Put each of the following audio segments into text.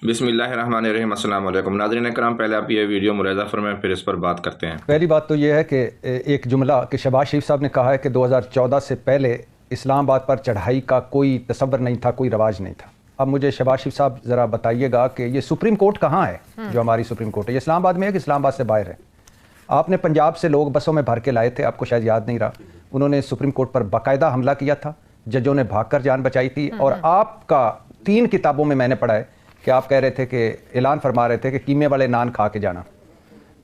बिस्मिल्लाहिर्रहमानिर्रहीम। अस्सलाम वालेकुम नाज़रीन इकराम, पहले आप ये वीडियो मुलाहिज़ा फरमाएं, फिर इस पर बात करते हैं। पहली बात तो ये है कि एक जुमला कि शहबाज शरीफ साहब ने कहा है कि 2014 से पहले इस्लामाबाद पर चढ़ाई का कोई तसव्वुर नहीं था, कोई रवाज नहीं था। अब मुझे शहबाज शरीफ साहब ज़रा बताइएगा कि ये सुप्रीम कोर्ट कहाँ है? जो हमारी सुप्रीम कोर्ट है, ये इस्लामाबाद में है कि इस्लामाबाद से बाहर है? आपने पंजाब से लोग बसों में भर के लाए थे, आपको शायद याद नहीं रहा। उन्होंने सुप्रीम कोर्ट पर बाकायदा हमला किया था, जजों ने भागकर जान बचाई थी। और आपका 3 किताबों में मैंने पढ़ा है कि आप कह रहे थे कि ऐलान फरमा रहे थे कि कीमे वाले नान खा के जाना,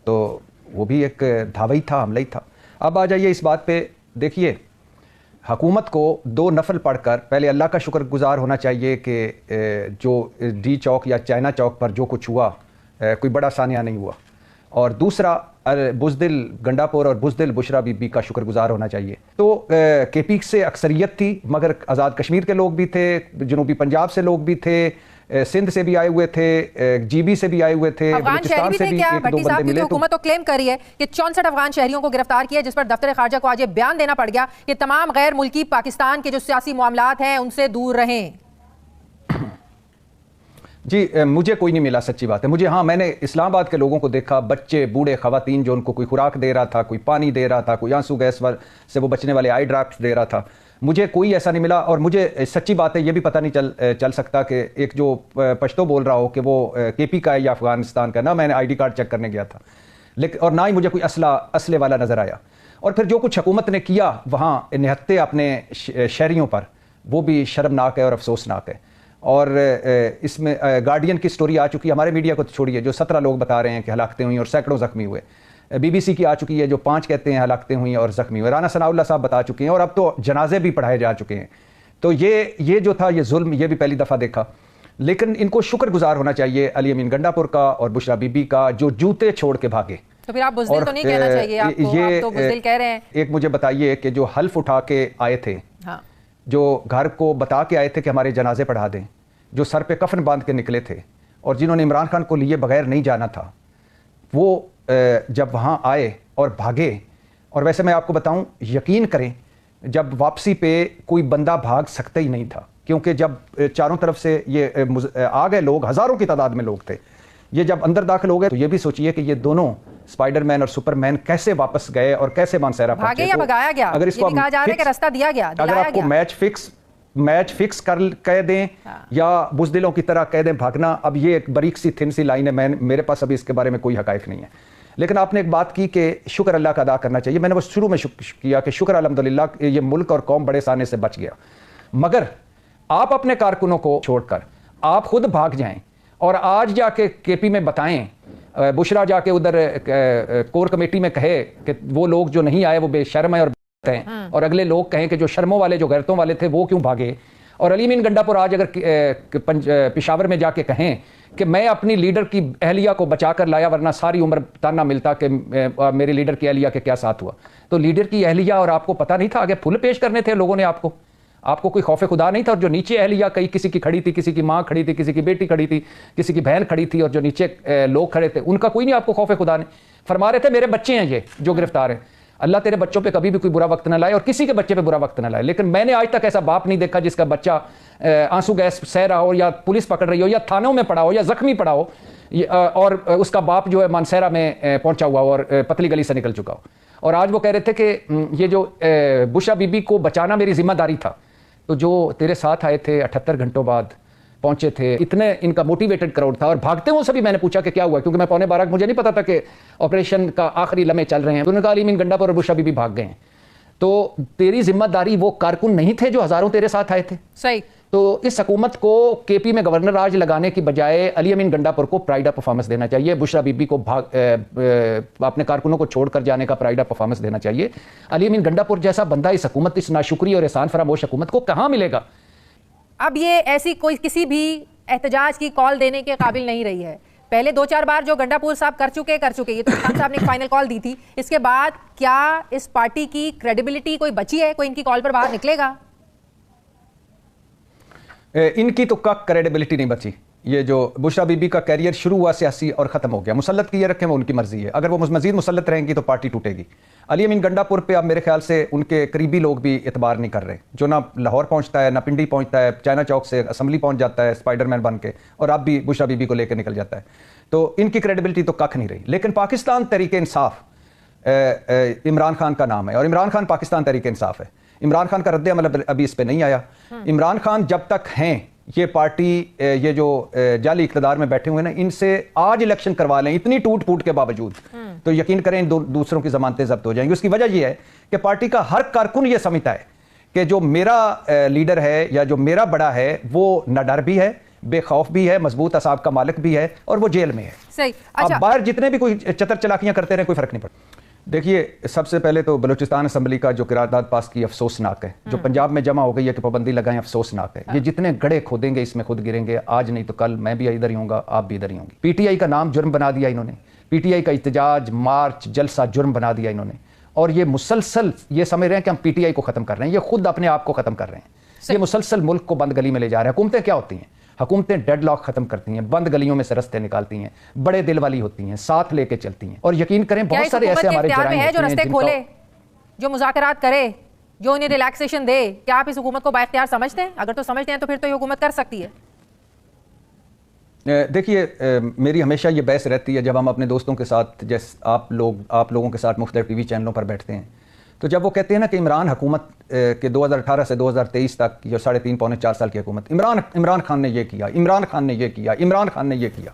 तो वो भी एक धावा ही था, हमला ही था। अब आ जाइए इस बात पे। देखिए, हुकूमत को 2 नफल पढ़कर पहले अल्लाह का शुक्रगुजार होना चाहिए कि जो डी चौक या चाइना चौक पर जो कुछ हुआ कोई बड़ा सानिया नहीं हुआ। और दूसरा बुज़दिल गंडापुर और बुज़दिल बुशरा बीबी का शुक्रगुजार होना चाहिए। तो केपी से अक्सरियत थी, मगर आज़ाद कश्मीर के लोग भी थे, जनूबी पंजाब से लोग भी थे, सिंध से भी आए हुए थे, जीबी से भी आए हुए थे, बलूचिस्तान से भी 1-2 बंदे मिले। हुकूमत तो क्लेम कर रही है कि 64 अफगान शहरियों को गिरफ्तार किया, जिस पर दफ्तर खारजा को आज ये बयान देना पड़ गया कि तमाम गैर मुल्की पाकिस्तान के जो सियासी मामलात हैं उनसे दूर रहें। जी, मुझे कोई नहीं मिला, सच्ची बात है। मुझे, हाँ, मैंने इस्लामाबाद के लोगों को देखा, बच्चे, बूढ़े, ख़वातीन, जो उनको कोई खुराक दे रहा था, कोई पानी दे रहा था, कोई आंसू गैस से वो बचने वाले आई ड्रॉप्स दे रहा था। मुझे कोई ऐसा नहीं मिला। और मुझे सच्ची बात है, ये भी पता नहीं चल सकता कि एक जो पश्तो बोल रहा हो कि वो केपी का है या अफगानिस्तान का। ना मैंने आईडी कार्ड चेक करने गया था, लेकिन और ना ही मुझे कोई असले वाला नज़र आया। और फिर जो कुछ हुकूमत ने किया वहाँ निहत्ते अपने शहरियों पर, वो भी शर्मनाक है और अफसोसनाक है। और इसमें गार्डियन की स्टोरी आ चुकी है, हमारे मीडिया को छोड़िए, जो 17 लोग बता रहे हैं कि हलाकतें हुई और सैकड़ों ज़ख्मी हुए। BBC की आ चुकी है जो 5 कहते हैं हलाकतें हुई और ज़ख्मी हुए। राना सनाउल्लाह साहब बता चुके हैं, और अब तो जनाजे भी पढ़ाए जा चुके हैं। तो ये जो था, ये जुल्म, ये भी पहली दफ़ा देखा। लेकिन इनको शुक्रगुजार होना चाहिए अली अमीन गंडापुर का और बुशरा बीबी का, जो जूते छोड़ के भागे। तो फिर आप बुज़दिल तो नहीं कहना चाहिए आपको, आप तो बुज़दिल कह रहे हैं। एक मुझे बताइए कि जो हल्फ उठा के आए थे, हाँ, जो घर को बता के आए थे कि हमारे जनाजे पढ़ा दें, जो सर पे कफन बांध के निकले थे, और जिन्होंने इमरान खान को लिए बगैर नहीं जाना था, वो जब वहाँ आए और भागे। और वैसे मैं आपको बताऊं, यकीन करें, जब वापसी पे कोई बंदा भाग सकता ही नहीं था, क्योंकि जब चारों तरफ से ये आ गए लोग, हज़ारों की तादाद में लोग थे, ये जब अंदर दाखिल हो गए, तो ये भी सोचिए कि ये दोनों स्पाइडरमैन और सुपरमैन कैसे वापस गए और कैसे मानसेरा भागे या भगाया गया। अगर इसको कहा जा रहा है कि रास्ता दिया गया, अगर आपको मैच फिक्स कर कह दें या बुज़दिलों की तरह कह दें भागना, अब ये एक बारीक सी थिन सी लाइन है। मेरे पास अभी इसके बारे में कोई हकाइक नहीं है। लेकिन आपने एक बात की कि शुक्र अल्लाह का अदा करना चाहिए। मैंने वो शुरू में किया कि शुक्र अल्हम्दुलिल्लाह ये मुल्क और कौम बड़े साने से बच गया। मगर आप अपने कारकुनों को छोड़कर आप खुद भाग जाएं और आज जाके केपी में बताएं, बुशरा जाके उधर कोर कमेटी में कहे कि वो लोग जो नहीं आए वो बेशर्म है और अगले लोग कहें कि जो शर्मों वाले, जो गैरतों वाले थे, वो क्यों भागे। और अली अमीन गंडापुर आज अगर पेशावर में जाके कहें कि मैं अपनी लीडर की अहलिया को बचा कर लाया, वरना सारी उम्र ताना मिलता कि मेरे लीडर की अहलिया के क्या साथ हुआ। तो लीडर की अहलिया, और आपको पता नहीं था, आगे फुल पेश करने थे लोगों ने आपको कोई खौफ खुदा नहीं था। और जो नीचे अहलिया, कई किसी की खड़ी थी, किसी की माँ खड़ी थी, किसी की बेटी खड़ी थी, किसी की बहन खड़ी थी, और जो नीचे लोग खड़े थे, उनका कोई नहीं आपको खौफ खुदा नहीं। फरमा रहे थे मेरे बच्चे हैं ये जो गिरफ्तार हैं, अल्लाह तेरे बच्चों पे कभी भी कोई बुरा वक्त न लाए और किसी के बच्चे पे बुरा वक्त न लाए। लेकिन मैंने आज तक ऐसा बाप नहीं देखा जिसका बच्चा आंसू गैस सह रहा हो, या पुलिस पकड़ रही हो, या थानों में पड़ा हो, या जख्मी पड़ा हो, और उसका बाप जो है मानसेरा में पहुंचा हुआ हो और पतली गली से निकल चुका हो। और आज वो कह रहे थे कि ये जो बुशरा बीबी को बचाना मेरी जिम्मेदारी था। तो जो तेरे साथ आए थे 78 घंटों बाद पहुंचे थे, इतने इनका मोटिवेटेड क्राउड था, और भागते हुए सभी मैंने पूछा कि क्या हुआ, क्योंकि मैं 11:15 मुझे नहीं पता था कि ऑपरेशन का आखिरी लम्हे चल रहे हैं। उन्होंने कहा अली अमीन गंडापुर और बुशरा बीबी भाग गए हैं। तो तेरी जिम्मेदारी, वो कारकुन नहीं थे जो हजारों तेरे साथ आए थे। सही। तो इस हुकूमत को केपी में गवर्नर राज लगाने की बजाय अली अमीन गंडापुर को प्राइड ऑफ परफॉर्मेंस देना चाहिए, बुशरा बीबी को अपने कारकुनों को छोड़कर जाने का प्राइड ऑफ परफॉर्मेंस देना चाहिए। अली अमीन गंडापुर जैसा बंदा इस हुकूमत, इस नाशुक्री और एहसान फरामोश हुकूमत को कहाँ मिलेगा? अब ये ऐसी कोई किसी भी एहतजाज की कॉल देने के काबिल नहीं रही है। पहले 2-4 बार जो गंडापुर साहब कर चुके ये तो खान साहब ने एक फाइनल कॉल दी थी। इसके बाद क्या इस पार्टी की क्रेडिबिलिटी कोई बची है? कोई इनकी कॉल पर बाहर निकलेगा? इनकी तो क्रेडिबिलिटी नहीं बची। یہ جو بشرا بی بی کا کیریئر شروع ہوا سیاسی اور ختم ہو گیا. مسلط کیے رکھیں وہ ان کی مرضی ہے, اگر وہ مزید مسلط رہیں گی تو پارٹی ٹوٹے گی. علی امین گنڈا پور پہ اب میرے خیال سے ان کے قریبی لوگ بھی اعتبار نہیں کر رہے, جو نہ لاہور پہنچتا ہے نہ پنڈی پہنچتا ہے, چائنا چوک سے اسمبلی پہنچ جاتا ہے اسپائڈر مین بن کے, اور اب بھی بشرا بی بی کو لے کے نکل جاتا ہے. تو ان کی کریڈیبلٹی تو ککھ نہیں رہی. لیکن پاکستان تحریک انصاف عمران خان کا نام ہے, اور عمران خان پاکستان تحریک انصاف ہے. عمران خان کا رد عمل ابھی اس پہ نہیں آیا. عمران خان جب تک ہیں, یہ پارٹی یہ جو جعلی اقتدار میں بیٹھے ہوئے ہیں نا, ان سے آج الیکشن کروا لیں اتنی ٹوٹ پھوٹ کے باوجود, تو یقین کریں دوسروں کی ضمانتیں ضبط ہو جائیں گی. اس کی وجہ یہ ہے کہ پارٹی کا ہر کارکن یہ سمجھتا ہے کہ جو میرا لیڈر ہے یا جو میرا بڑا ہے وہ نہ ڈر بھی ہے, بے خوف بھی ہے, مضبوط اعصاب کا مالک بھی ہے, اور وہ جیل میں ہے. صحیح. اب باہر جتنے بھی کوئی چتر چلاکیاں کرتے رہے کوئی فرق نہیں پڑتا. دیکھیے, سب سے پہلے تو بلوچستان اسمبلی کا جو قرارداد پاس کی افسوسناک ہے, جو پنجاب میں جمع ہو گئی ہے کہ پابندی لگائیں, افسوسناک ہے. یہ جتنے گڑھے کھودیں گے اس میں خود گریں گے, آج نہیں تو کل میں بھی ادھر ہی ہوں گا, آپ بھی ادھر ہی ہوں گے. پی ٹی آئی کا نام جرم بنا دیا انہوں نے, پی ٹی آئی کا احتجاج مارچ جلسہ جرم بنا دیا انہوں نے, اور یہ مسلسل یہ سمجھ رہے ہیں کہ ہم پی ٹی آئی کو ختم کر رہے ہیں. یہ خود اپنے آپ کو ختم کر رہے ہیں. یہ مسلسل ملک کو بند گلی میں لے جا رہے ہیں. حکومتیں کیا ہوتی ہیں؟ حکومتیں ڈیڈ لاک ختم کرتی ہیں, بند گلیوں میں سے رستے نکالتی ہیں, بڑے دل والی ہوتی ہیں, ساتھ لے کے چلتی ہیں. اور یقین کریں بہت سارے ایسے ہمارے جرائم ہے جو رستے کھولے, جو مذاکرات کرے, جو انہیں ریلیکسیشن دے. کیا آپ اس حکومت کو بااختیار سمجھتے ہیں؟ اگر تو سمجھتے ہیں تو پھر تو یہ حکومت کر سکتی ہے. دیکھیے, میری ہمیشہ یہ بحث رہتی ہے جب ہم اپنے دوستوں کے ساتھ, جیسے آپ لوگوں کے ساتھ مختلف ٹی وی چینلوں پر بیٹھتے ہیں, تو جب وہ کہتے ہیں نا کہ عمران حکومت کے 2018 سے 2023 تک جو 3.5 پونے 4 سال کی حکومت, عمران خان نے یہ کیا, عمران خان نے یہ کیا, عمران خان نے یہ کیا,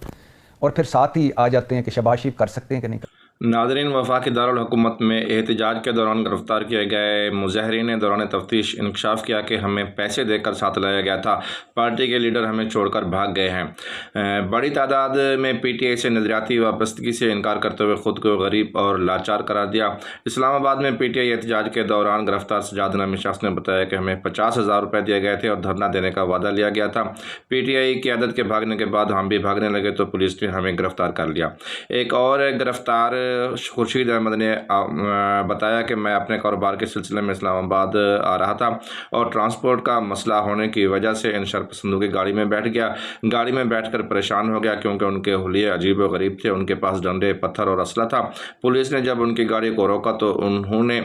اور پھر ساتھ ہی آ جاتے ہیں کہ شہباز شریف کر سکتے ہیں کہ نہیں کر. ناظرین, وفاقی دارالحکومت میں احتجاج کے دوران گرفتار کیے گئے مظاہرین نے دوران تفتیش انکشاف کیا کہ ہمیں پیسے دے کر ساتھ لایا گیا تھا, پارٹی کے لیڈر ہمیں چھوڑ کر بھاگ گئے ہیں. بڑی تعداد میں پی ٹی آئی سے نظریاتی وابستگی سے انکار کرتے ہوئے خود کو غریب اور لاچار قرار دیا. اسلام آباد میں پی ٹی آئی احتجاج کے دوران گرفتار سجاد نامی شخص نے بتایا کہ ہمیں 50,000 روپے دیے گئے تھے اور دھرنا دینے کا وعدہ لیا گیا تھا. پی ٹی آئی قیادت کے بھاگنے کے بعد ہم بھی بھاگنے لگے تو پولیس نے ہمیں گرفتار کر لیا. ایک اور گرفتار خورشید احمد نے بتایا کہ میں اپنے کاروبار کے سلسلے میں اسلام آباد آ رہا تھا اور ٹرانسپورٹ کا مسئلہ ہونے کی وجہ سے ان شرپسندوں کی گاڑی میں بیٹھ گیا. گاڑی میں بیٹھ کر پریشان ہو گیا کیونکہ ان کے حلیے عجیب و غریب تھے. ان کے پاس ڈنڈے, پتھر اور اسلحہ تھا. پولیس نے جب ان کی گاڑی کو روکا تو انہوں نے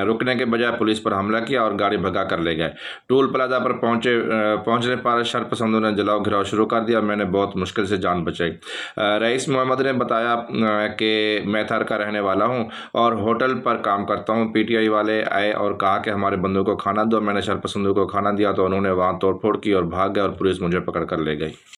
رکنے کے بجائے پولیس پر حملہ کیا اور گاڑی بھگا کر لے گئے. ٹول پلازا پر پہنچنے پر شرپسندوں نے جلاؤ گھراؤ شروع کر دیا. میں نے بہت مشکل سے جان بچائی. رئیس محمد نے بتایا کہ میں تھر کا رہنے والا ہوں اور ہوٹل پر کام کرتا ہوں. پی ٹی آئی والے آئے اور کہا کہ ہمارے بندوں کو کھانا دو. میں نے شرپسندوں کو کھانا دیا تو انہوں نے وہاں توڑ پھوڑ کی اور بھاگ گئے اور پولیس مجھے پکڑ کر لے گئی.